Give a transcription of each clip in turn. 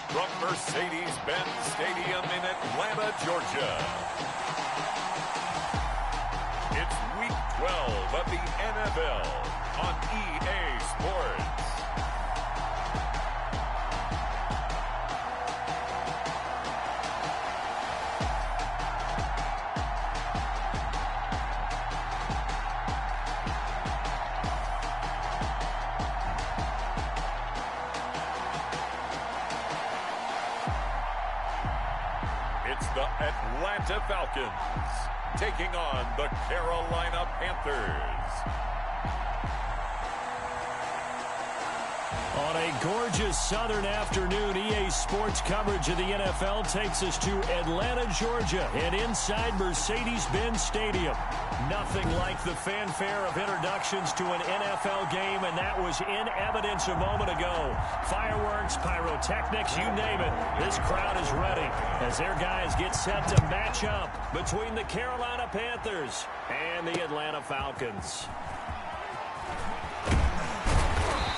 from Mercedes-Benz Stadium in Atlanta, Georgia. It's Week 12 of the NFL on EA Sports. The Atlanta Falcons taking on the Carolina Panthers. On a gorgeous southern afternoon, EA Sports coverage of the NFL takes us to Atlanta, Georgia, and inside Mercedes-Benz Stadium. Nothing like the fanfare of introductions to an NFL game, and that was in evidence a moment ago. Fireworks, pyrotechnics, you name it. This crowd is ready as their guys get set to match up between the Carolina Panthers and the Atlanta Falcons.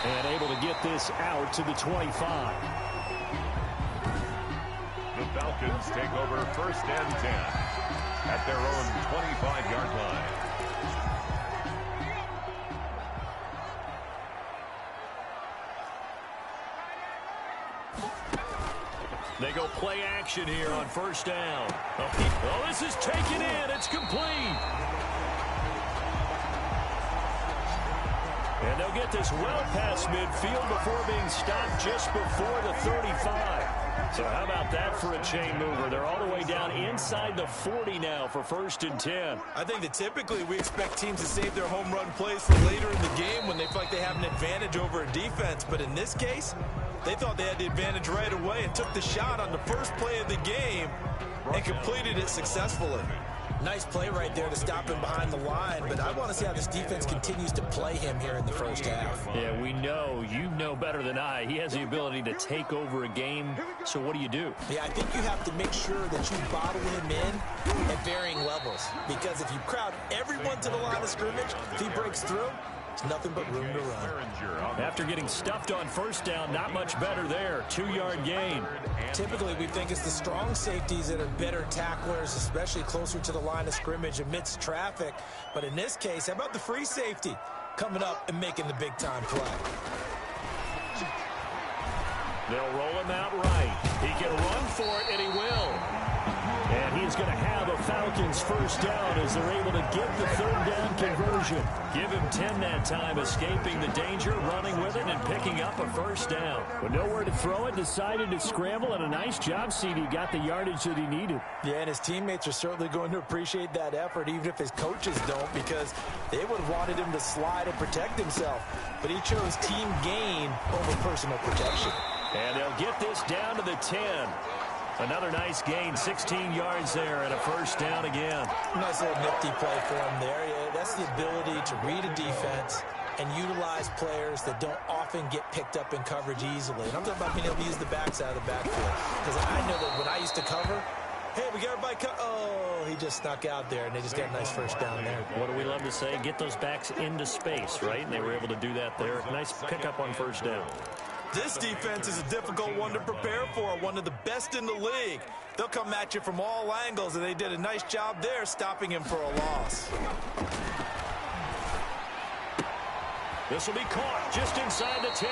And able to get this out to the 25. The Falcons take over 1st and 10 at their own 25-yard line. They go play action here on 1st down. Oh, this is taken in. It's complete. And they'll get this well past midfield before being stopped just before the 35. So how about that for a chain mover? They're all the way down inside the 40 now for 1st and 10. I think that typically we expect teams to save their home run plays for later in the game when they feel like they have an advantage over a defense. But in this case, they thought they had the advantage right away and took the shot on the first play of the game and completed it successfully. Nice play right there to stop him behind the line, but I want to see how this defense continues to play him here in the first half. Yeah, we know, you know better than I, he has the ability to take over a game, so what do you do? Yeah, I think you have to make sure that you bottle him in at varying levels, because if you crowd everyone to the line of scrimmage, if he breaks through, it's nothing but room to run. After getting stuffed on 1st down, not much better there. 2-yard gain. Typically, we think it's the strong safeties that are better tacklers, especially closer to the line of scrimmage amidst traffic. But in this case, how about the free safety coming up and making the big-time play? They'll roll him out right. He can run for it, and he will. And he's going to have a Falcons 1st down as they're able to get the 3rd down conversion. Give him 10 that time, escaping the danger, running with it, and picking up a 1st down. With nowhere to throw it, decided to scramble, and a nice job, CD. Got the yardage that he needed. Yeah, and his teammates are certainly going to appreciate that effort, even if his coaches don't, because they would have wanted him to slide and protect himself. But he chose team gain over personal protection. And they'll get this down to the 10. Another nice gain, 16 yards there, and a 1st down again. Nice little nifty play for him there. Yeah, that's the ability to read a defense and utilize players that don't often get picked up in coverage easily. And I'm talking about being able to use the backs out of the backfield. Because I know that when I used to cover, hey, we got everybody oh, he just snuck out there, and they just got a nice 1st down there. What do we love to say? Get those backs into space, right? And they were able to do that there. Nice pickup on 1st down. This defense is a difficult one to prepare for, one of the best in the league. They'll come at you from all angles, and they did a nice job there stopping him for a loss. This will be caught just inside the 10.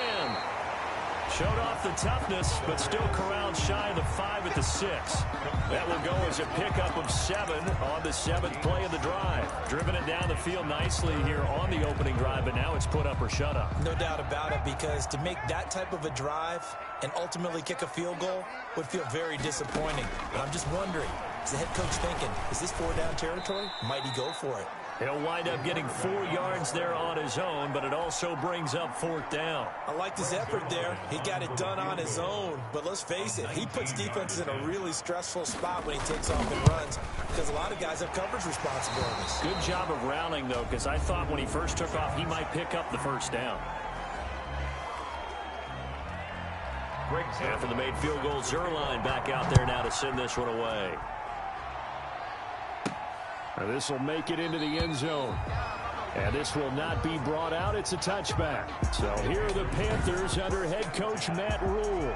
Showed off the toughness, but still corralled shy of the 5 at the 6. That will go as a pickup of 7 on the 7th play of the drive. Driven it down the field nicely here on the opening drive, but now it's put up or shut up. No doubt about it, because to make that type of a drive and ultimately kick a field goal would feel very disappointing. But I'm just wondering, is the head coach thinking, is this 4-down territory? Might he go for it? He'll wind up getting 4 yards there on his own, but it also brings up 4th down. I liked his effort there. He got it done on his own. But let's face it, he puts defenses in a really stressful spot when he takes off and runs, because a lot of guys have coverage responsibilities. Good job of rounding, though, because I thought when he first took off, he might pick up the 1st down. After the made field goal, Zerline back out there now to send this one away. This will make it into the end zone. And this will not be brought out. It's a touchback. So here are the Panthers under head coach Matt Rule.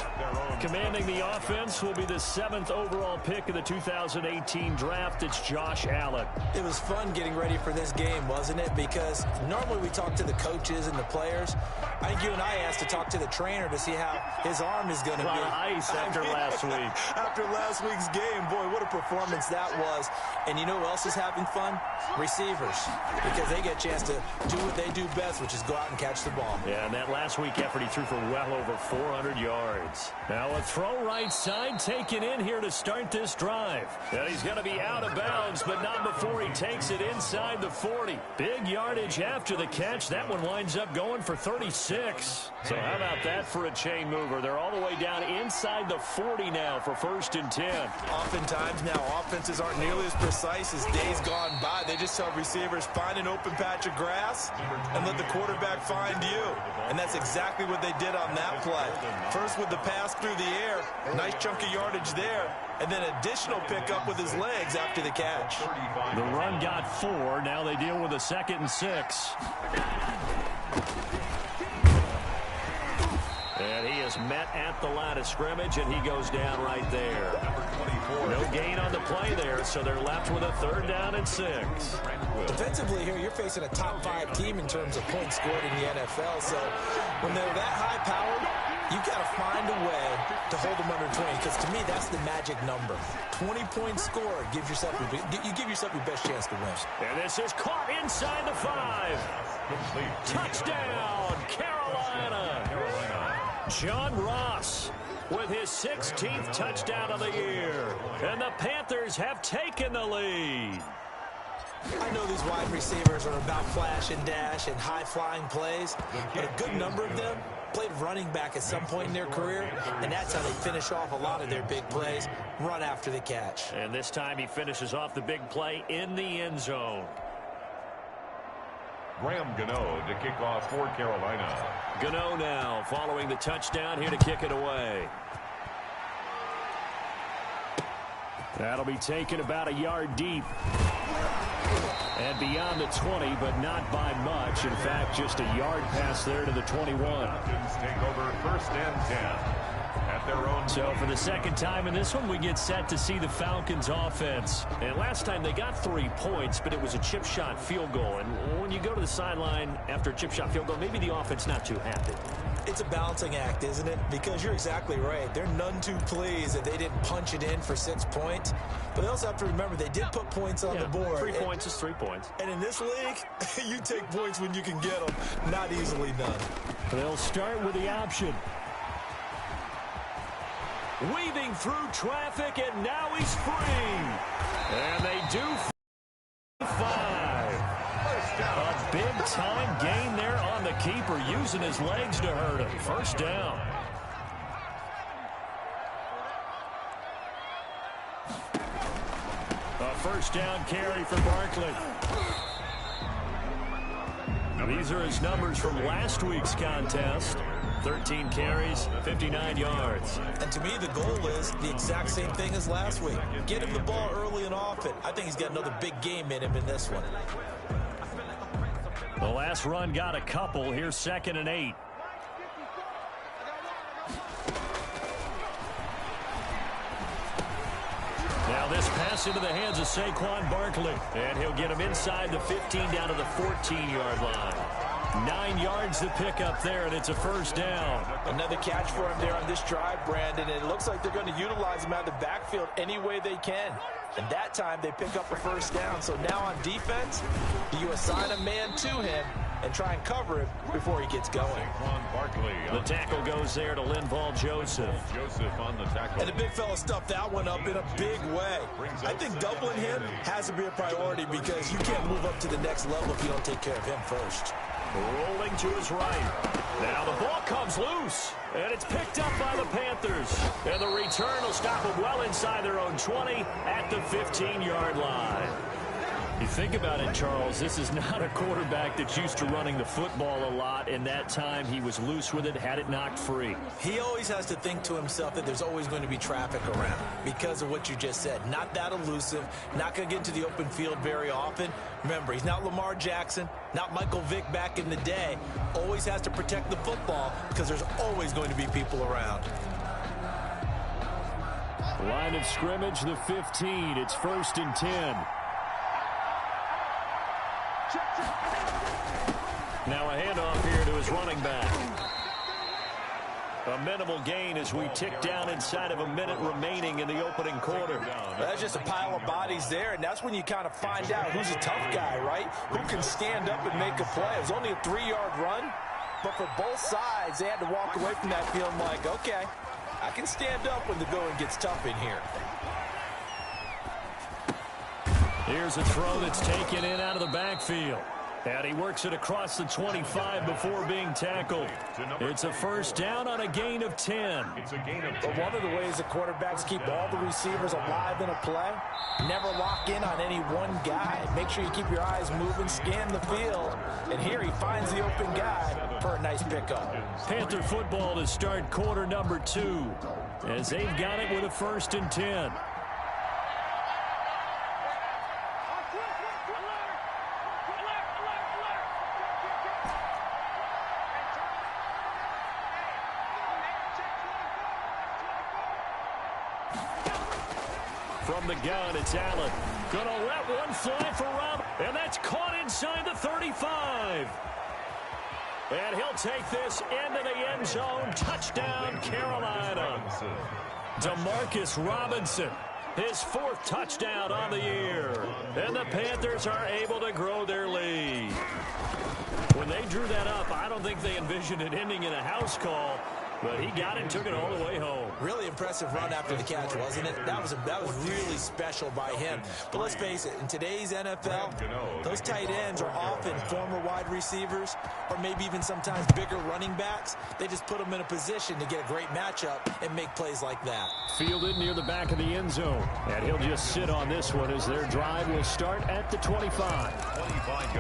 Commanding the offense will be the 7th overall pick of the 2018 draft. It's Josh Allen. It was fun getting ready for this game, wasn't it? Because normally we talk to the coaches and the players. I think you and I asked to talk to the trainer to see how his arm is going to be. A lot of ice after last week. After last week's game, boy, what a performance that was. And you know who else is having fun? Receivers. Because they get a chance to do what they do best, which is go out and catch the ball. Yeah, and that last week effort, he threw for well over 400 yards. Now a throw right side taken in here to start this drive. And he's going to be out of bounds, but not before he takes it inside the 40. Big yardage after the catch. That one winds up going for 36. So how about that for a chain mover? They're all the way down inside the 40 now for 1st and 10. Oftentimes now offenses aren't nearly as precise as days gone by. They just tell receivers, find an open patch of grass and let the quarterback find you. And that's exactly what they did on that play. First with the pass through the air, nice chunk of yardage there, and then additional pickup with his legs after the catch. The run got 4. Now they deal with a 2nd and 6. And he is met at the line of scrimmage, and he goes down right there. No gain on the play there, so they're left with a 3rd down and 6. Defensively here, you're facing a top 5 team in terms of points scored in the NFL, so when they're that high-powered, you've got to find a way to hold them under 20, because to me, that's the magic number. 20 points scored, you give yourself your best chance to win. And this is caught inside the 5. Touchdown, Carolina. John Ross with his 16th touchdown of the year. And the Panthers have taken the lead. I know these wide receivers are about flash and dash and high-flying plays, but a good number of them played running back at some point in their career, and that's how they finish off a lot of their big plays, run after the catch. And this time he finishes off the big play in the end zone. Graham Gano to kick off for Carolina. Gano now following the touchdown here to kick it away. That'll be taken about a yard deep. And beyond the 20, but not by much. In fact, just a yard pass there to the 21. Falcons take over 1st and 10 at their own. So for the 2nd time in this one, we get set to see the Falcons offense. And last time they got 3 points, but it was a chip shot field goal. And when you go to the sideline after a chip shot field goal, maybe the offense not too happy. It's a balancing act, isn't it? Because you're exactly right. They're none too pleased that they didn't punch it in for 6 points. But they also have to remember they did put points on the board. 3 points is 3 points. And in this league, you take points when you can get them. Not easily done. They'll start with the option. Weaving through traffic, and now he's free. And they do 5. A big-time gain there on the keeper, using his legs to hurt him. 1st down. A 1st down carry for Barkley. These are his numbers from last week's contest. 13 carries, 59 yards. And to me, the goal is the exact same thing as last week. Get him the ball early and often. I think he's got another big game in him in this one. The last run got a couple. Here's 2nd and 8. Now this pass into the hands of Saquon Barkley. And he'll get him inside the 15 down to the 14-yard line. 9 yards to pick up there, and it's a 1st down. Another catch for him there on this drive, Brandon, and it looks like they're going to utilize him out of the backfield any way they can. And that time they pick up a 1st down. So now on defense, you assign a man to him and try and cover him before he gets going. The tackle goes there to Linval Joseph. Joseph on the tackle. And the big fella stuffed that one up in a big way. I think doubling him has to be a priority because you can't move up to the next level if you don't take care of him first. Rolling to his right. Now the ball comes loose, and it's picked up by the Panthers. And the return will stop them well inside their own 20 at the 15-yard line. You think about it, Charles, this is not a quarterback that's used to running the football a lot, and that time he was loose with it, had it knocked free. He always has to think to himself that there's always going to be traffic around because of what you just said. Not that elusive, not going to get into the open field very often. Remember, he's not Lamar Jackson, not Michael Vick back in the day. Always has to protect the football because there's always going to be people around. Line of scrimmage, the 15. It's 1st and 10. Now a handoff here to his running back. A minimal gain as we tick down inside of a minute remaining in the opening quarter. That's just a pile of bodies there, and that's when you kind of find out who's a tough guy, right? Who can stand up and make a play. It was only a 3-yard run, but for both sides, they had to walk away from that feeling like, okay, I can stand up when the going gets tough in here. Here's a throw that's taken in out of the backfield. And he works it across the 25 before being tackled. It's a 1st down on a gain of 10. But one of the ways the quarterbacks keep all the receivers alive in a play, never lock in on any one guy. Make sure you keep your eyes moving, scan the field. And here he finds the open guy for a nice pickup. Panther football to start quarter number 2 as they've got it with a 1st and 10. From the gun, it's Allen. Gonna let one fly for Rob, and that's caught inside the 35. And he'll take this into the end zone. Touchdown, Carolina. Demarcus Robinson, his 4th touchdown on the year. And the Panthers are able to grow their lead. When they drew that up, I don't think they envisioned it ending in a house call. But he got it, took it all the way home. Really impressive run after the catch, wasn't it? That was really special by him. But let's face it, in today's NFL, those tight ends are often former wide receivers or maybe even sometimes bigger running backs. They just put them in a position to get a great matchup and make plays like that. Fielded near the back of the end zone. And he'll just sit on this one as their drive will start at the 25.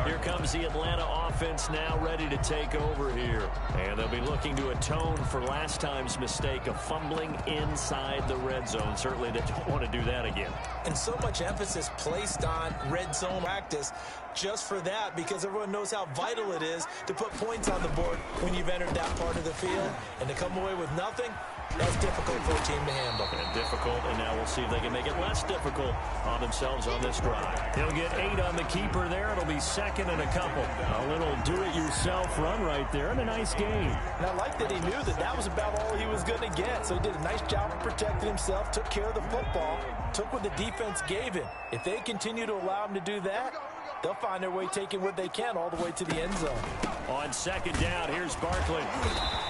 Here comes the Atlanta offense now ready to take over here. And they'll be looking to atone for last time's mistake of fumbling inside the red zone. Certainly they don't want to do that again. And so much emphasis placed on red zone practice just for that, because everyone knows how vital it is to put points on the board when you've entered that part of the field. And to come away with nothing, that's difficult for a team to handle. And difficult, and now we'll see if they can make it less difficult on themselves on this drive. He'll get 8 on the keeper there. It'll be 2nd and a couple. A little do-it-yourself run right there, and a nice game. And I like that he knew that that was about all he was going to get. So he did a nice job of protecting himself, took care of the football, took what the defense gave him. If they continue to allow him to do that, they'll find their way taking what they can all the way to the end zone. On 2nd down, here's Barkley.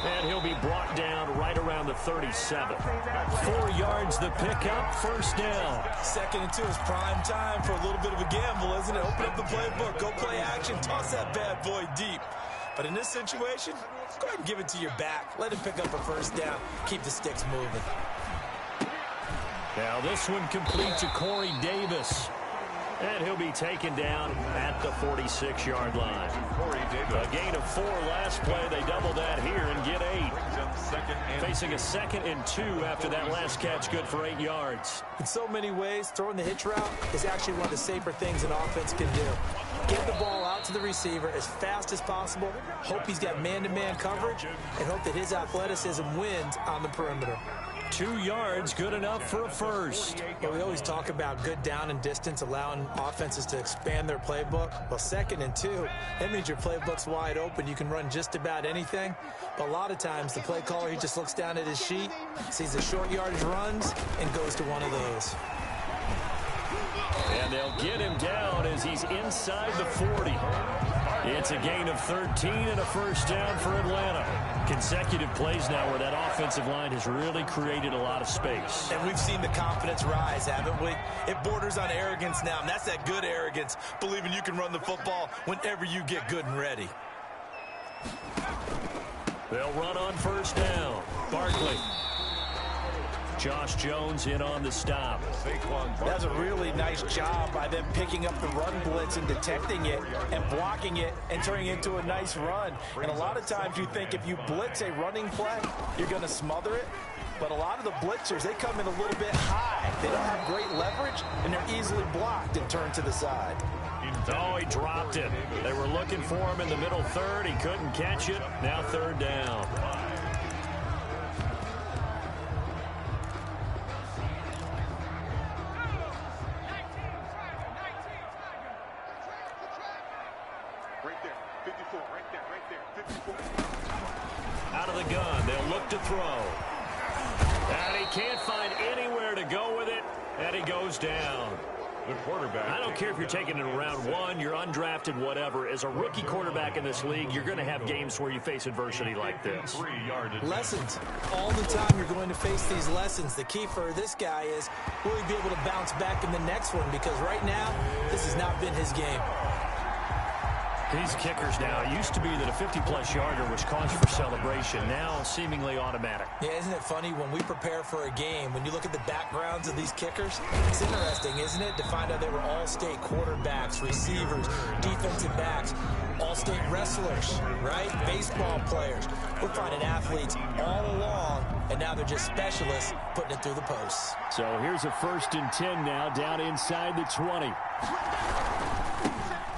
And he'll be brought down right around the 37. 4 yards the pickup, 1st down. 2nd and 2 is prime time for a little bit of a gamble, isn't it? Open up the playbook, go play action, toss that bad boy deep. But in this situation, go ahead and give it to your back. Let him pick up a 1st down. Keep the sticks moving. Now this one complete to Corey Davis. And he'll be taken down at the 46-yard line. A gain of 4 last play. They double that here and get 8. Facing a 2nd and 2 after that last catch, good for 8 yards. In so many ways, throwing the hitch route is actually one of the safer things an offense can do. Get the ball out to the receiver as fast as possible, hope he's got man-to-man coverage, and hope that his athleticism wins on the perimeter. 2 yards, good enough for a 1st. Well, we always talk about good down and distance, allowing offenses to expand their playbook. Well, 2nd and 2, that means your playbook's wide open. You can run just about anything. But a lot of times, the play caller, he just looks down at his sheet, sees the short yardage runs, and goes to one of those. And they'll get him down as he's inside the 40. It's a gain of 13 and a 1st down for Atlanta. Consecutive plays now where that offensive line has really created a lot of space. And we've seen the confidence rise, haven't we? It borders on arrogance now, and that's that good arrogance, believing you can run the football whenever you get good and ready. They'll run on 1st down. Barkley Josh Jones in on the stop. That's a really nice job by them picking up the run blitz and detecting it and blocking it and turning it into a nice run. And a lot of times you think if you blitz a running play, you're going to smother it. But a lot of the blitzers, they come in a little bit high. They don't have great leverage, and they're easily blocked and turned to the side. Oh, he dropped it. They were looking for him in the middle third. He couldn't catch it. Now third down. Out of the gun, they'll look to throw. And he can't find anywhere to go with it, and he goes down. The quarterback. I don't care if you're taking it in round one, you're undrafted, whatever. As a rookie quarterback in this league, you're going to have games where you face adversity like this. Lessons. All the time you're going to face these lessons. The key for this guy is, will he be able to bounce back in the next one? Because right now, this has not been his game. These kickers now, it used to be that a 50-plus yarder was cause for celebration. Now, seemingly automatic. Yeah, isn't it funny when we prepare for a game, when you look at the backgrounds of these kickers, it's interesting, isn't it, to find out they were all-state quarterbacks, receivers, defensive backs, all-state wrestlers, right? Baseball players. We're finding athletes all along, and now they're just specialists putting it through the posts. So here's a 1st and 10 now, down inside the 20.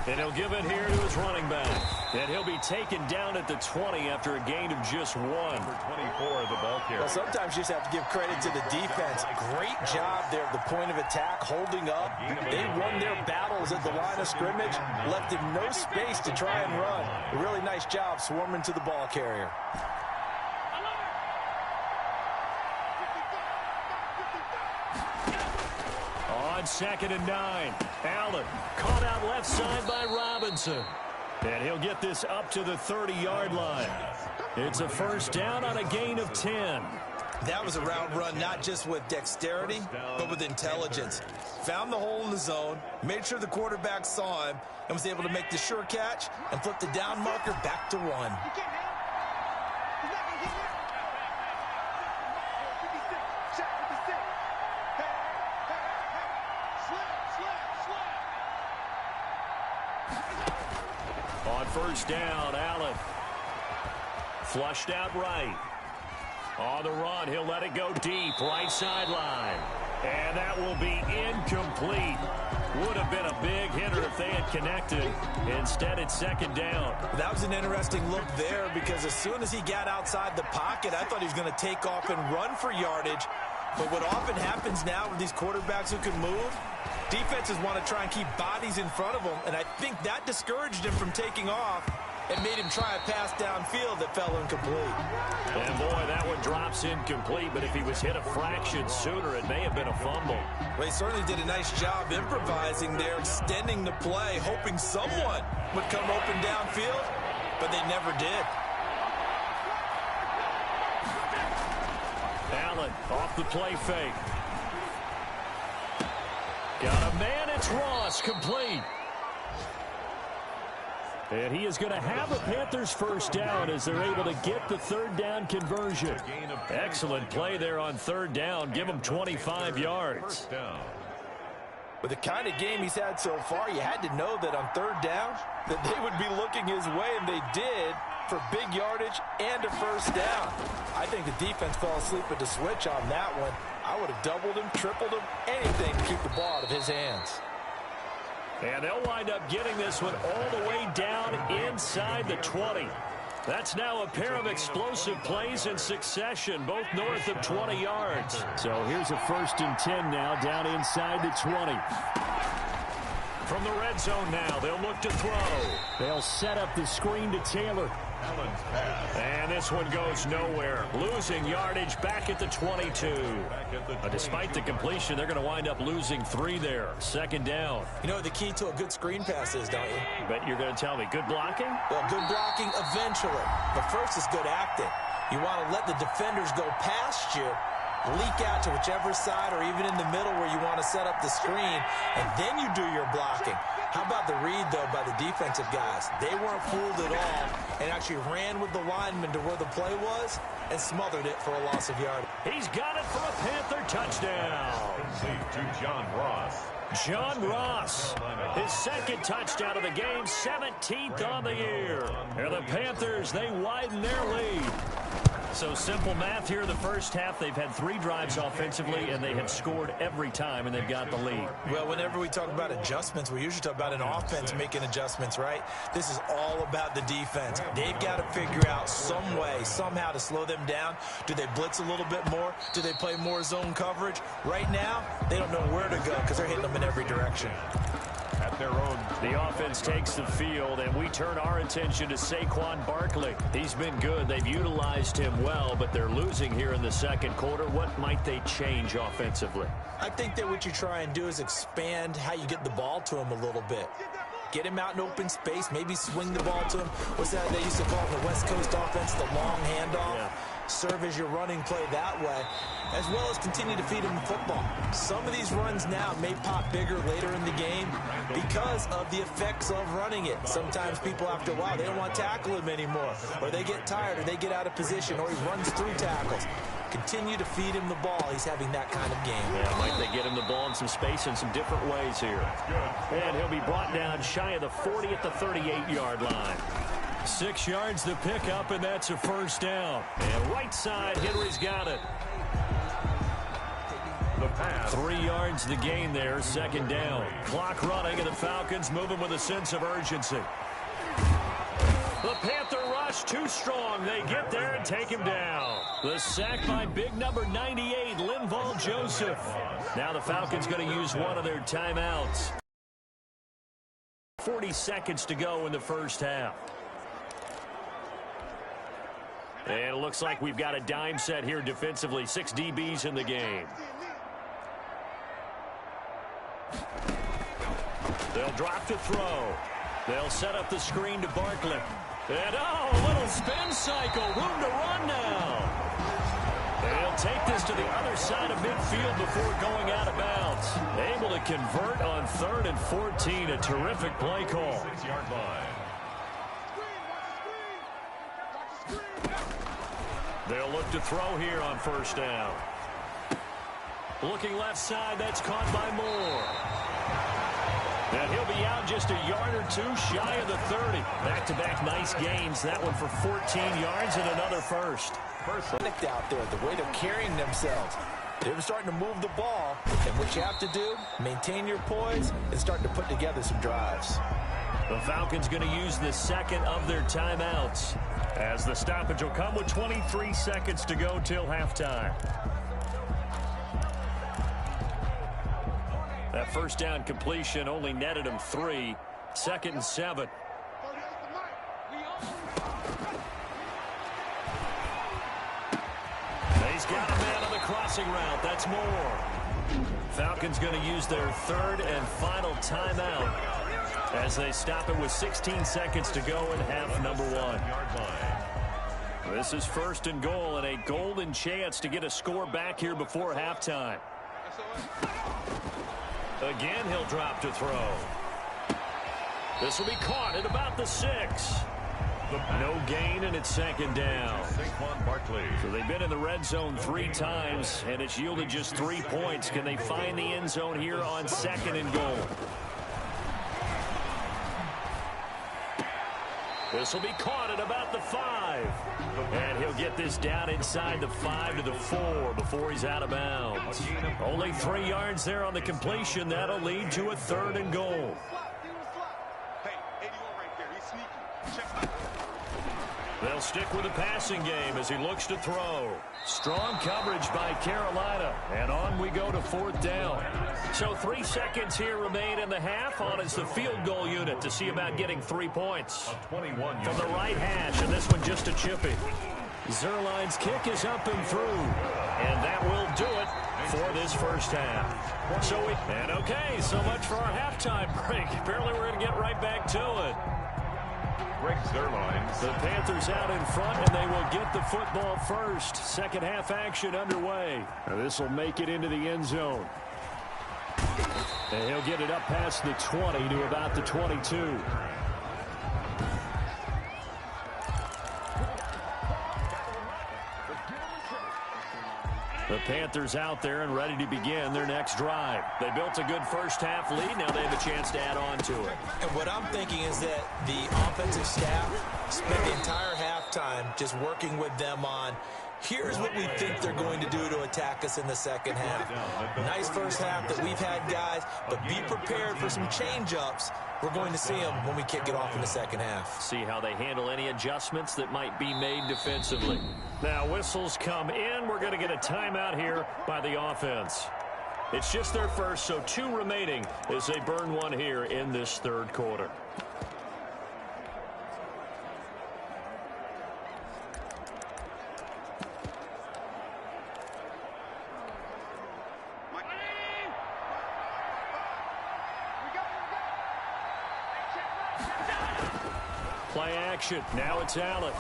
And he'll give it here to his running back. And he'll be taken down at the 20 after a gain of just 1. Number 24, the ball carrier. Well, sometimes you just have to give credit to the defense. Great job there at the point of attack, holding up. They won their battles at the line of scrimmage, left him no space to try and run. A really nice job swarming to the ball carrier. On 2nd and 9, Allen caught out left side by Robinson. And he'll get this up to the 30-yard line. It's a 1st down on a gain of 10. That was a route run not just with dexterity, but with intelligence. Found the hole in the zone, made sure the quarterback saw him, and was able to make the sure catch and flip the down marker back to 1. On 1st down, Allen flushed out right. On the run, he'll let it go deep, right sideline. And that will be incomplete. Would have been a big hitter if they had connected. Instead, it's 2nd down. That was an interesting look there because as soon as he got outside the pocket, I thought he was going to take off and run for yardage. But what often happens now with these quarterbacks who can move, defenses want to try and keep bodies in front of them, and I think that discouraged him from taking off and made him try a pass downfield that fell incomplete. And boy, that one drops incomplete, but if he was hit a fraction sooner, it may have been a fumble. Well, he certainly did a nice job improvising there, extending the play, hoping someone would come open downfield, but they never did. Allen off the play fake. Got a man, it's Ross, complete. And he is going to have a Panthers 1st down as they're able to get the 3rd down conversion. Excellent play there on 3rd down. Give him 25 yards. With the kind of game he's had so far, you had to know that on 3rd down that they would be looking his way, and they did, for big yardage and a 1st down. I think the defense fell asleep at the switch on that one. I would have doubled him, tripled him, anything to keep the ball out of his hands. And they'll wind up getting this one all the way down inside the 20. That's now a pair of explosive plays in succession, both north of 20 yards. So here's a 1st and 10 now, down inside the 20. From the red zone now, they'll look to throw. They'll set up the screen to Taylor. And this one goes nowhere. Losing yardage back at the 22. Despite the completion, they're going to wind up losing 3 there. 2nd down. You know what the key to a good screen pass is, don't you? But you're going to tell me, good blocking? Well, good blocking eventually. But first is good acting. You want to let the defenders go past you, leak out to whichever side or even in the middle where you want to set up the screen, and then you do your blocking. How about the read, though, by the defensive guys? They weren't fooled at all and actually ran with the lineman to where the play was and smothered it for a loss of yardage. He's got it for a Panther John Ross. John Ross, his second touchdown of the game, 17th on the year. And the Panthers, they widen their lead. So simple math here in the first half. They've had 3 drives offensively, and they have scored every time, and they've got the lead. Well, whenever we talk about adjustments, we usually talk about an offense making adjustments, right? This is all about the defense. They've got to figure out some way, somehow to slow them down. Do they blitz a little bit more? Do they play more zone coverage? Right now, they don't know where to go because they're hitting them in every direction. At their own. The offense takes the field, and we turn our attention to Saquon Barkley. He's been good. They've utilized him well, but they're losing here in the second quarter. What might they change offensively? I think that what you try and do is expand how you get the ball to him a little bit. Get him out in open space, maybe swing the ball to him. What's that they used to call in the West Coast offense, the long handoff? Yeah. Serve as your running play that way, as well as continue to feed him the football. Some of these runs now may pop bigger later in the game because of the effects of running it. Sometimes people, after a while, they don't want to tackle him anymore, or they get tired, or they get out of position, or he runs through tackles. Continue to feed him the ball. He's having that kind of game. Yeah, might they get him the ball in some space in some different ways here. And he'll be brought down shy of the 40 at the 38-yard line. 6 yards to pick up, and that's a first down. And right side, Henry's got it. The pass. 3 yards to gain there, second down. Clock running, and the Falcons moving with a sense of urgency. The Panther rush too strong. They get there and take him down. The sack by big number 98, Linval Joseph. Now the Falcons going to use one of their timeouts. 40 seconds to go in the first half. And it looks like we've got a dime set here defensively. 6 DBs in the game. They'll drop to throw. They'll set up the screen to Barkley. And, oh, a little spin cycle. Room to run now. They'll take this to the other side of midfield before going out of bounds. Able to convert on 3rd and 14. A terrific play call. 6-yard line. They'll look to throw here on first down. Looking left side, that's caught by Moore. And he'll be out just a yard or 2 shy of the 30. Back-to-back nice gains. That one for 14 yards and another first. First out there, the way they're carrying themselves. They're starting to move the ball. And what you have to do, maintain your poise and start to put together some drives. The Falcons going to use the second of their timeouts, as the stoppage will come with 23 seconds to go till halftime. That first down completion only netted him 3. 2nd and 7. He's got a man on the crossing route. That's Moore. Falcons going to use their 3rd and final timeout as they stop it with 16 seconds to go in half number 1. This is 1st and goal, and a golden chance to get a score back here before halftime. Again, he'll drop to throw. This will be caught at about the 6. No gain, and it's 2nd down. Saquon Barkley. So they've been in the red zone 3 times, and it's yielded just 3 points. Can they find the end zone here on 2nd and goal? This will be caught at about the 5. And he'll get this down inside the 5 to the 4 before he's out of bounds. Only 3 yards there on the completion. That'll lead to a 3rd and goal. They'll stick with the passing game as he looks to throw. Strong coverage by Carolina. And on we go to 4th down. So 3 seconds here remain in the half. On is the field goal unit to see about getting 3 points. From the right hash, and this one just a chippy. Zerline's kick is up and through. And that will do it for this first half. So much for our halftime break. Apparently we're going to get right back to it. Zerline. The Panthers out in front, and they will get the football first. Second half action underway. This will make it into the end zone. And he'll get it up past the 20 to about the 22. The Panthers out there and ready to begin their next drive. They built a good first-half lead. Now they have a chance to add on to it. And what I'm thinking is that the offensive staff spent the entire halftime just working with them on, here's what we think they're going to do to attack us in the second half. Nice first half that we've had, guys, but be prepared for some change-ups. We're going to see them when we kick it off in the second half. See how they handle any adjustments that might be made defensively. Now whistles come in. We're going to get a timeout here by the offense. It's just their first, so 2 remaining as they burn one here in this third quarter. Play action. Now it's Allen.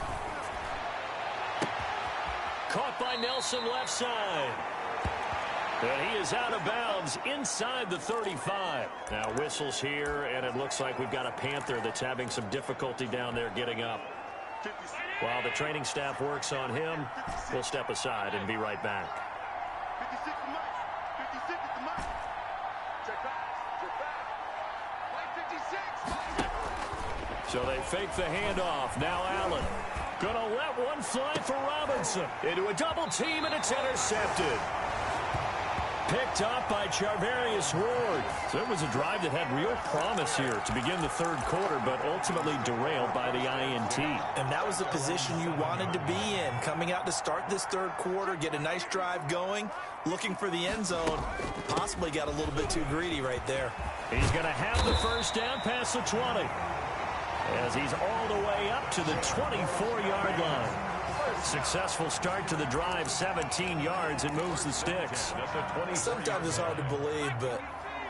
Caught by Nelson left side. And he is out of bounds inside the 35. Now whistles here, and it looks like we've got a Panther that's having some difficulty down there getting up. While the training staff works on him, we'll step aside and be right back. So they fake the handoff. Now Allen. Gonna let one fly for Robinson. Into a double team, and it's intercepted. Picked up by Charvarius Ward. So it was a drive that had real promise here to begin the third quarter, but ultimately derailed by the INT. And that was the position you wanted to be in. Coming out to start this third quarter, get a nice drive going, looking for the end zone. Possibly got a little bit too greedy right there. He's going to have the first down past the 20. As he's all the way up to the 24-yard line. Successful start to the drive, 17 yards, and moves the sticks. Sometimes it's hard to believe, but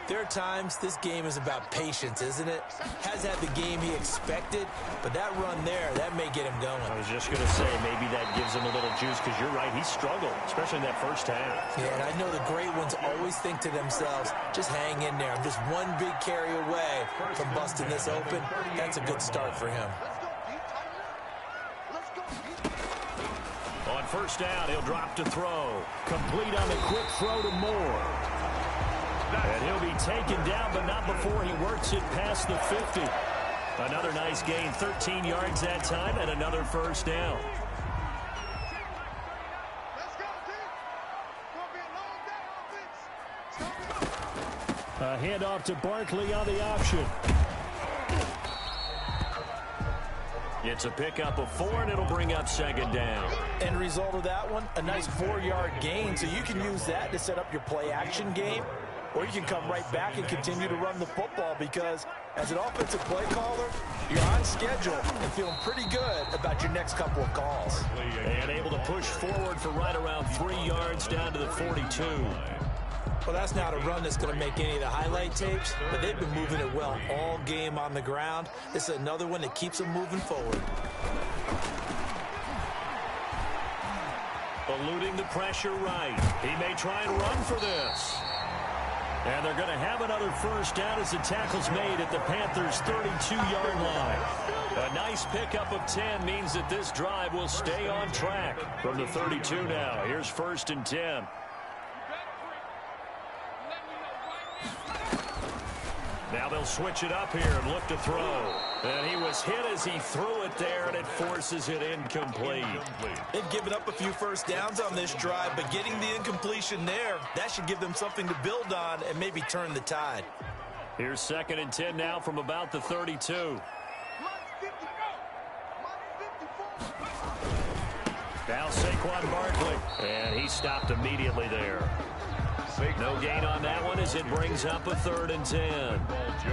there are times this game is about patience, isn't it? Has had the game he expected, but that run there, that may get him going. I was just going to say, maybe that gives him a little juice, because you're right, he struggled, especially in that first half. Yeah, and I know the great ones always think to themselves, just hang in there. I'm just one big carry away from busting this open. That's a good start for him. On first down, he'll drop to throw. Complete on the quick throw to Moore. And he'll be taken down, but not before he works it past the 50. Another nice gain, 13 yards that time, and another first down. A handoff to Barkley on the option. It's a pickup of 4, and it'll bring up second down. End result of that one, a nice 4-yard gain, so you can use that to set up your play-action game, or you can come right back and continue to run the football, because as an offensive play caller, you're on schedule and feeling pretty good about your next couple of calls. And able to push forward for right around 3 yards down to the 42. Well, that's not a run that's going to make any of the highlight tapes, but they've been moving it well all game on the ground. This is another one that keeps them moving forward. Eluding the pressure right. He may try and run for this. And they're going to have another first down as the tackle's made at the Panthers' 32-yard line. A nice pickup of 10 means that this drive will stay on track. From the 32 now, here's 1st and 10. Now they'll switch it up here and look to throw. And he was hit as he threw it there, and it forces it incomplete. They've given up a few first downs on this drive, but getting the incompletion there, that should give them something to build on and maybe turn the tide. Here's 2nd and 10 now from about the 32. Now Saquon Barkley, and he stopped immediately there. No gain on that one as it brings up a 3rd and 10.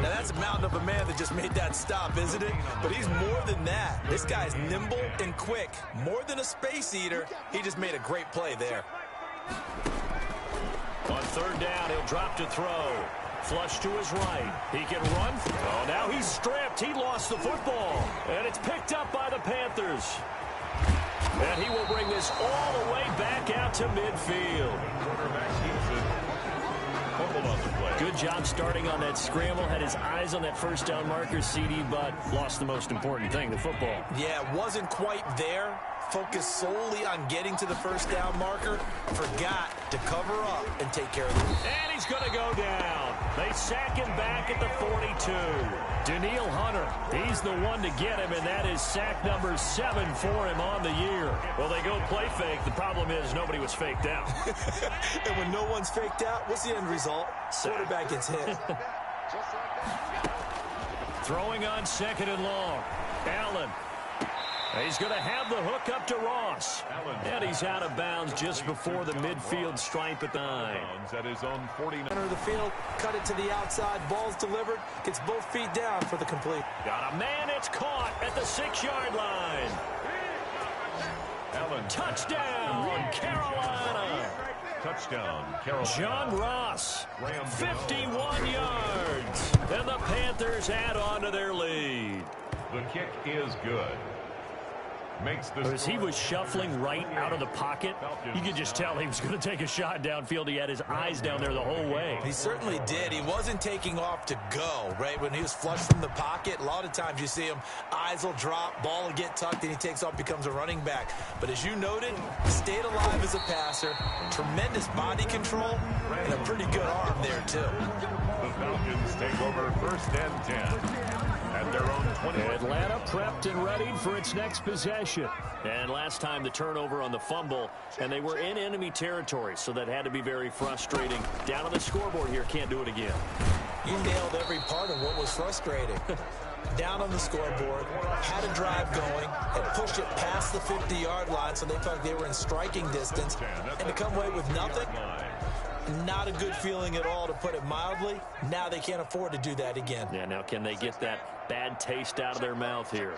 Now that's a mountain of a man that just made that stop, isn't it? But he's more than that. This guy's nimble and quick. More than a space eater, he just made a great play there. On 3rd down, he'll drop to throw. Flush to his right. He can run. Oh, now he's stripped. He lost the football. And it's picked up by the Panthers. And he will bring this all the way back out to midfield. Good job starting on that scramble. Had his eyes on that first down marker, CD, but lost the most important thing, the football. Yeah, wasn't quite there. focused solely on getting to the first down marker, forgot to cover up and take care of it. And he's going to go down. They sack him back at the 42. Daniil Hunter, he's the one to get him, and that is sack number 7 for him on the year. Well, they go play fake. The problem is nobody was faked out. And when no one's faked out, what's the end result? Quarterback gets hit. Throwing on 2nd and long. Allen. He's going to have the hook up to Ross. And he's out of bounds just before the midfield stripe at the 9. At his own 49. Center of the field, cut it to the outside. Ball's delivered. Gets both feet down for the complete. Got a man. It's caught at the 6-yard line. Allen. Touchdown, Carolina. Touchdown, Carolina. John Ross, 51 yards. And the Panthers add on to their lead. The kick is good. Makes the As he was shuffling right out of the pocket, you could just tell he was going to take a shot downfield. He had his eyes down there the whole way. He certainly did. He wasn't taking off to go, right? When he was flush from the pocket, a lot of times you see him, eyes will drop, ball will get tucked, and he takes off, becomes a running back. But as you noted, he stayed alive as a passer, tremendous body control, and a pretty good arm there, too. The Falcons take over 1st and 10. At their own 20. Atlanta prepped and ready for its next possession. And last time the turnover on the fumble, and they were in enemy territory, so that had to be very frustrating. Down on the scoreboard here, can't do it again. You nailed every part of what was frustrating. Down on the scoreboard, had a drive going, had pushed it past the 50-yard line, so they felt like they were in striking distance, and to come away with nothing, not a good feeling at all, to put it mildly. Now they can't afford to do that again. Yeah, now can they get that bad taste out of their mouth here?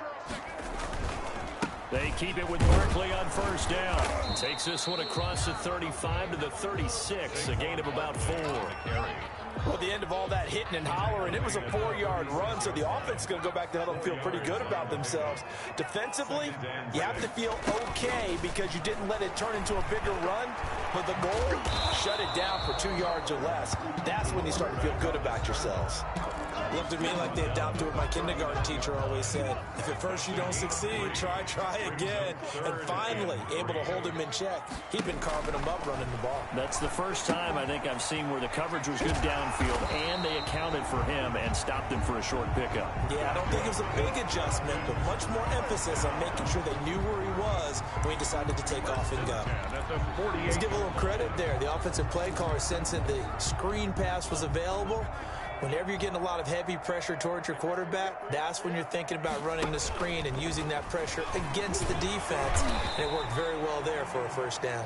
They keep it with Barkley on 1st down. Takes this one across the 35 to the 36, a gain of about 4. Well, the end of all that hitting and hollering, it was a 4-yard run, so the offense is going to go back to huddle and feel pretty good about themselves. Defensively, you have to feel okay because you didn't let it turn into a bigger run, but the goal, shut it down for 2 yards or less. That's when you start to feel good about yourselves. Looked at me like they adopted what my kindergarten teacher always said. If at first you don't succeed, try again. And finally, able to hold him in check. He'd been carving him up running the ball. That's the first time I think I've seen where the coverage was good downfield, and they accounted for him and stopped him for a short pickup. Yeah, I don't think it was a big adjustment, but much more emphasis on making sure they knew where he was when he decided to take off and go. Let's give a little credit there. The offensive play caller sensed that the screen pass was available. Whenever you're getting a lot of heavy pressure towards your quarterback, that's when you're thinking about running the screen and using that pressure against the defense. And it worked very well there for a 1st down.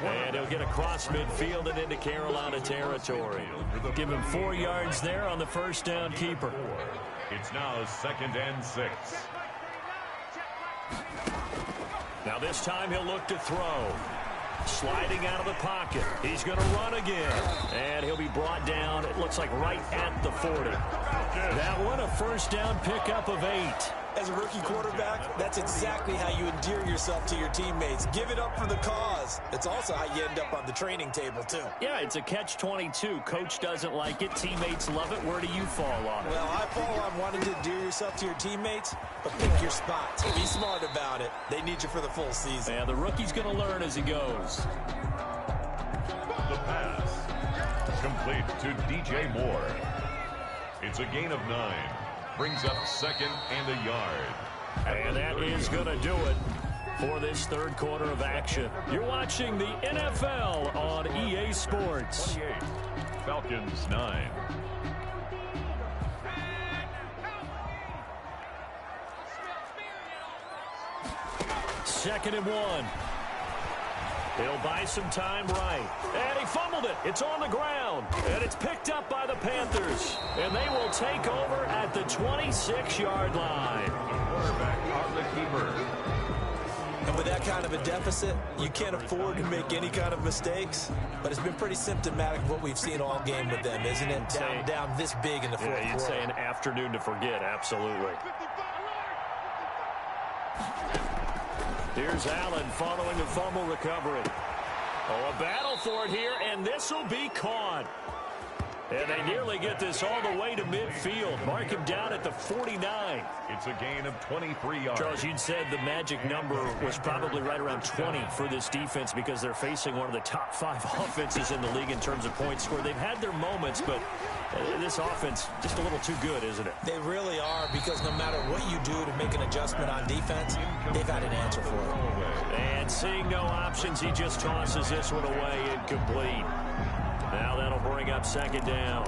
And he'll get across midfield and into Carolina territory. Give him 4 yards there on the 1st down keeper. It's now 2nd and 6. Now this time he'll look to throw. Sliding out of the pocket. He's going to run again. And he'll be brought down, it looks like right at the 40. That one, a 1st down pickup of 8. As a rookie quarterback, that's exactly how you endear yourself to your teammates. Give it up for the cause. It's also how you end up on the training table, too. Yeah, it's a catch-22. Coach doesn't like it. Teammates love it. Where do you fall on it? Well, I fall on wanting to endear yourself to your teammates, but pick your spots. Be smart about it. They need you for the full season. Yeah, the rookie's going to learn as he goes. The pass. Complete to DJ Moore. It's a gain of 9. Brings up 2nd and a yard. And that is going to do it for this 3rd quarter of action. You're watching the NFL on EA Sports. 28. Falcons 9. Second and 1. He'll buy some time right. And he fumbled it. It's on the ground. And it's picked up by the Panthers. And they will take over at the 26-yard line. Quarterback on the keeper. And with that kind of a deficit, you can't afford to make any kind of mistakes. But it's been pretty symptomatic of what we've seen all game with them, isn't it? Down this big in the 4th quarter. You'd say an afternoon to forget, absolutely. Here's Allen following the fumble recovery. Oh, a battle for it here, and this will be caught. And they nearly get this all the way to midfield. Mark him down at the 49. It's a gain of 23 yards. Charles, you'd said the magic number was probably right around 20 for this defense because they're facing one of the top 5 offenses in the league in terms of points scored. They've had their moments, but this offense just a little too good, isn't it? They really are, because no matter what you do to make an adjustment on defense, they've got an answer for it. And seeing no options, he just tosses this one away incomplete. Now that'll bring up second down.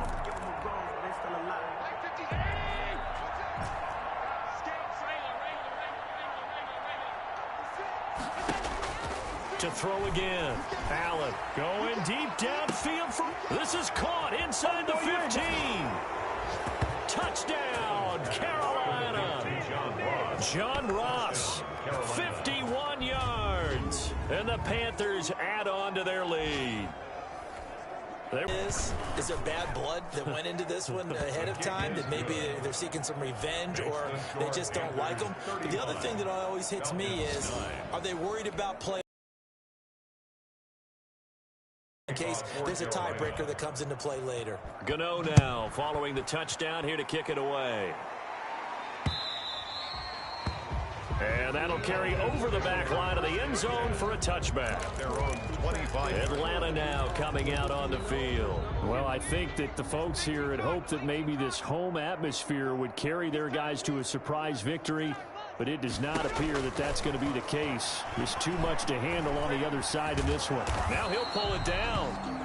To throw again. Allen going deep downfield. This is caught inside the 15. Touchdown, Carolina. John Ross, 51 yards. And the Panthers add on to their lead. Is there bad blood that went into this one ahead of time, that maybe they're seeking some revenge, or they just don't like them? But the other thing that always hits me is, are they worried about play in case there's a tiebreaker that comes into play later? Gano now following the touchdown here to kick it away. And that'll carry over the back line of the end zone for a touchback. Their own 25. Atlanta now coming out on the field. Well, I think that the folks here had hoped that maybe this home atmosphere would carry their guys to a surprise victory, but it does not appear that that's going to be the case. There's too much to handle on the other side in this one. Now he'll pull it down.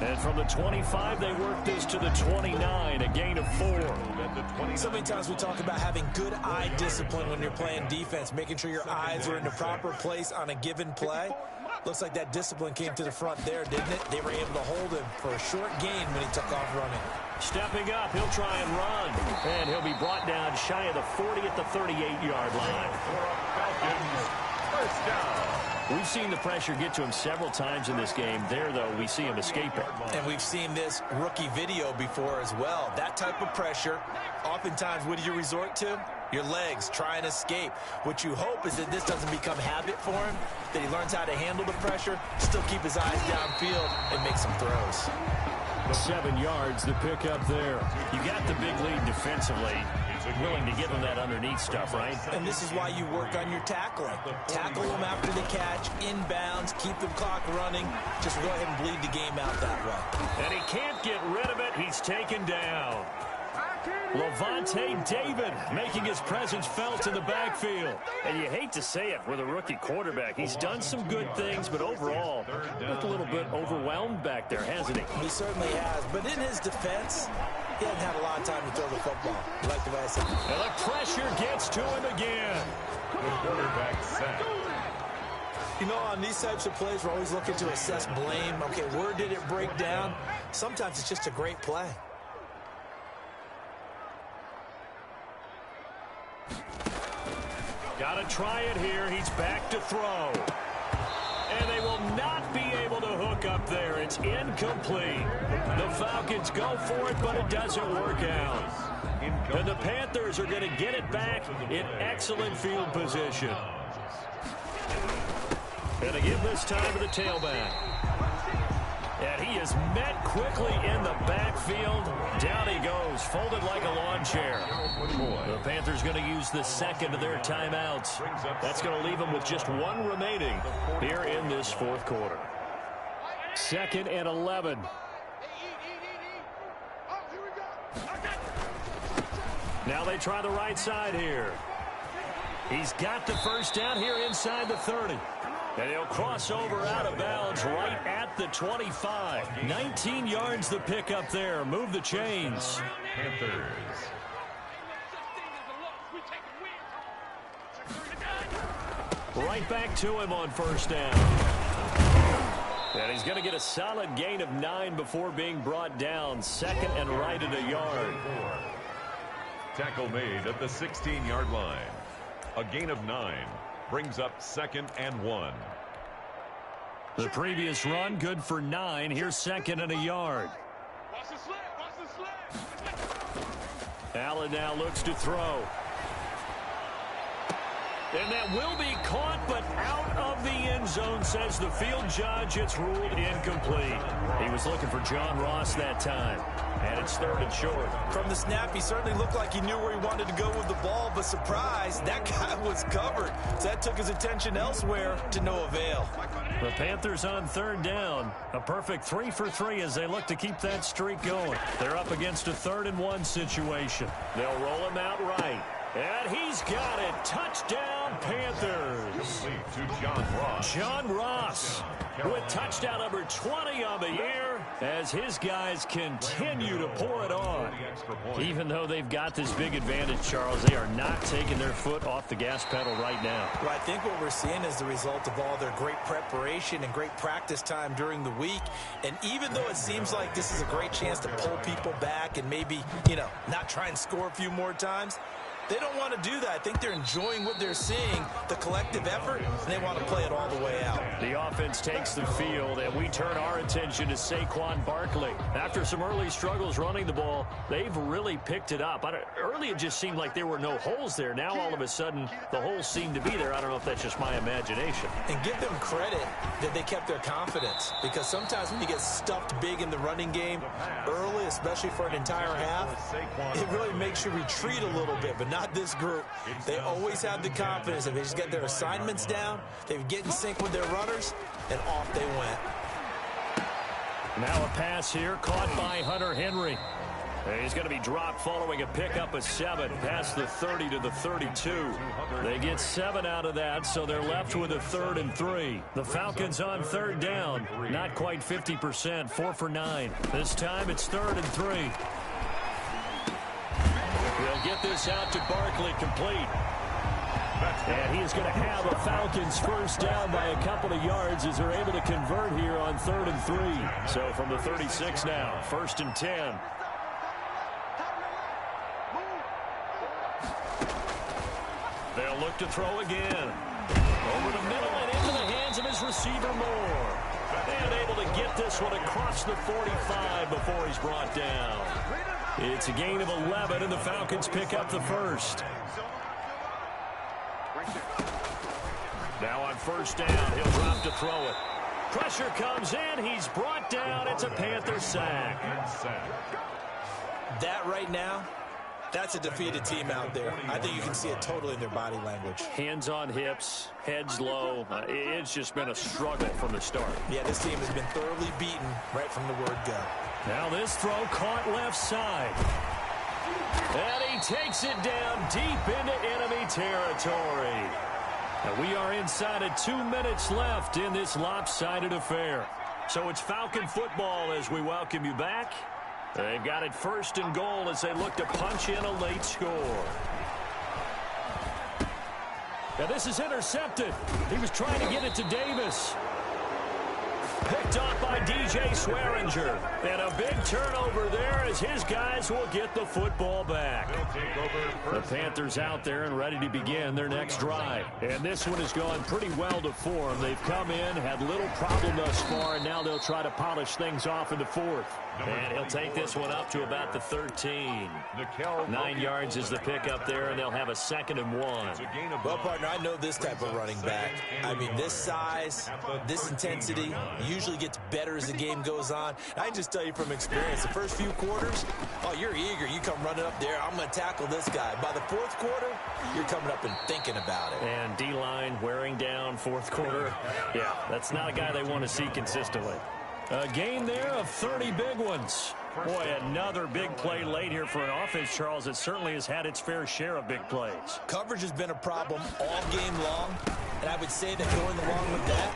And from the 25, they work this to the 29, a gain of 4. So many times we talk about having good eye discipline when you're playing defense, making sure your eyes are in the proper place on a given play. Looks like that discipline came to the front there, didn't it? They were able to hold him for a short gain when he took off running. Stepping up, he'll try and run. And he'll be brought down shy of the 40 at the 38-yard line. Falcons, first down. We've seen the pressure get to him several times in this game. There, though, we see him escape it. And we've seen this rookie video before as well. That type of pressure, oftentimes, what do you resort to? Your legs, try and escape. What you hope is that this doesn't become habit for him, that he learns how to handle the pressure, still keep his eyes downfield, and make some throws. 7 yards, the pickup there. You got the big lead defensively. Willing to give him that underneath stuff, right? And this is why you work on your tackling. Tackle them after the catch, inbounds, keep the clock running. Just go ahead and bleed the game out that way. And he can't get rid of it. He's taken down. Levante David making his presence felt in the backfield. And you hate to say it with a rookie quarterback. He's done some good things, but overall, looked a little bit overwhelmed back there, hasn't he? He certainly has. But in his defense, he hasn't had a lot of time to throw the football. Like the way I said. And the pressure gets to him again. The quarterback set. You know, on these types of plays, we're always looking to assess blame. Okay, where did it break down? Sometimes it's just a great play. Got to try it here. He's back to throw. And they will not be able to hook up there. It's incomplete. The Falcons go for it, but it doesn't work out. And the Panthers are going to get it back in excellent field position. And again this time to the tailback. And he is met quickly in the backfield. Down he goes, folded like a lawn chair. The Panthers going to use the second of their timeouts. That's going to leave them with just one remaining here in this fourth quarter. 2nd and 11. Now they try the right side here. He's got the first down here inside the 30. And he'll cross over out of bounds right at the 25. 19 yards the pickup there. Move the chains. Panthers. Right back to him on first down. And he's going to get a solid gain of 9 before being brought down. 2nd and right at a yard. Tackle made at the 16-yard line. A gain of 9. Brings up 2nd and 1. The previous run good for 9. Here's 2nd and a yard. Allen now looks to throw. And that will be caught, but out of the end zone, says the field judge. It's ruled incomplete. He was looking for John Ross that time. And it's 3rd and short. From the snap, he certainly looked like he knew where he wanted to go with the ball, but surprise, that guy was covered. So that took his attention elsewhere to no avail. The Panthers on 3rd down. A perfect 3 for 3 as they look to keep that streak going. They're up against a 3rd and 1 situation. They'll roll him out right. And he's got it. Touchdown, Panthers. To John Ross. John Ross with touchdown number 20 on the year as his guys continue to pour it on. Even though they've got this big advantage, Charles, they are not taking their foot off the gas pedal right now. Well, I think what we're seeing is the result of all their great preparation and great practice time during the week. And even though it seems like this is a great chance to pull people back and maybe, not try and score a few more times, they don't want to do that. I think they're enjoying what they're seeing, the collective effort, and they want to play it all the way out. The offense takes the field, and we turn our attention to Saquon Barkley. After some early struggles running the ball, they've really picked it up. Early, it just seemed like there were no holes there. Now, all of a sudden, the holes seem to be there. I don't know if that's just my imagination. And give them credit that they kept their confidence, because sometimes when you get stuffed big in the running game early, especially for an entire half, it really makes you retreat a little bit, but not this group. They always have the confidence. If they just get their assignments down, they get in sync with their runners, and off they went. Now a pass here, caught by Hunter Henry. He's going to be dropped following a pickup of 7 past the 30 to the 32. They get 7 out of that, so they're left with a 3rd and 3. The Falcons on 3rd down, not quite 50%, 4 for 9. This time it's 3rd and 3. They'll get this out to Barkley, complete. And he is going to have a Falcons first down by a couple of yards as they're able to convert here on 3rd and 3. So from the 36 now, 1st and 10. They'll look to throw again. Over the middle and into the hands of his receiver Moore. And able to get this one across the 45 before he's brought down. It's a gain of 11, and the Falcons pick up the first. Now on 1st down, he'll drop to throw it. Pressure comes in. He's brought down. It's a Panther sack. That right now, that's a defeated team out there. I think you can see it totally in their body language. Hands on hips, heads low. It's just been a struggle from the start. Yeah, this team has been thoroughly beaten right from the word go. Now this throw caught left side. And he takes it down deep into enemy territory. And we are inside of 2 minutes left in this lopsided affair. So it's Falcon football as we welcome you back. They've got it 1st and goal as they look to punch in a late score. Now this is intercepted. He was trying to get it to Davis. Picked off by DJ Swearinger. And a big turnover there as his guys will get the football back. The Panthers out there and ready to begin their next drive. And this one has gone pretty well to form. They've come in, had little problem thus far, and now they'll try to polish things off in the 4th. And he'll take this one up to about the 13. 9 yards is the pickup there, and they'll have a 2nd and 1. Well, partner, I know this type of running back. I mean, this size, this intensity usually gets better as the game goes on. I can just tell you from experience, the first few quarters, oh, you're eager. You come running up there, I'm going to tackle this guy. By the 4th quarter, you're coming up and thinking about it. And D-line wearing down 4th quarter. Yeah, that's not a guy they want to see consistently. A game there of 30 big ones. Boy, another big play late here for an offense, Charles, that certainly has had its fair share of big plays. Coverage has been a problem all game long, and I would say that going along with that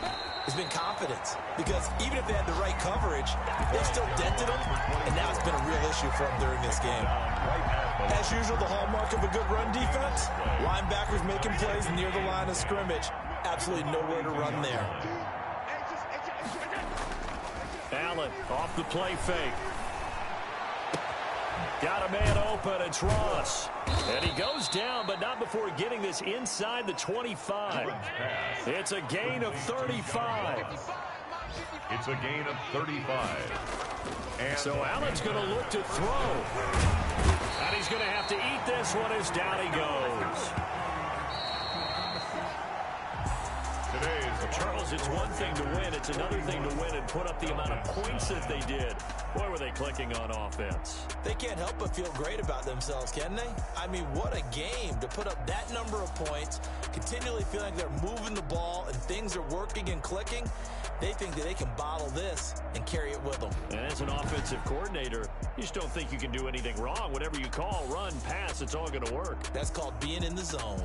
has been confidence. Because even if they had the right coverage, they still dented them, and now it's been a real issue for them during this game. As usual, the hallmark of a good run defense, linebackers making plays near the line of scrimmage. Absolutely nowhere to run there. Allen off the play fake. Got a man open. It's Ross. And he goes down, but not before getting this inside the 25. It's a gain of 35. It's a gain of 35. And so Allen's going to look to throw. And he's going to have to eat this one as down he goes. today's Charles, it's one thing to win. It's another thing to win and put up the amount of points that they did. Boy, were they clicking on offense. They can't help but feel great about themselves, can they? I mean, what a game to put up that number of points, continually feeling like they're moving the ball and things are working and clicking. They think that they can bottle this and carry it with them. And as an offensive coordinator, you just don't think you can do anything wrong. Whatever you call, run, pass, it's all going to work. That's called being in the zone.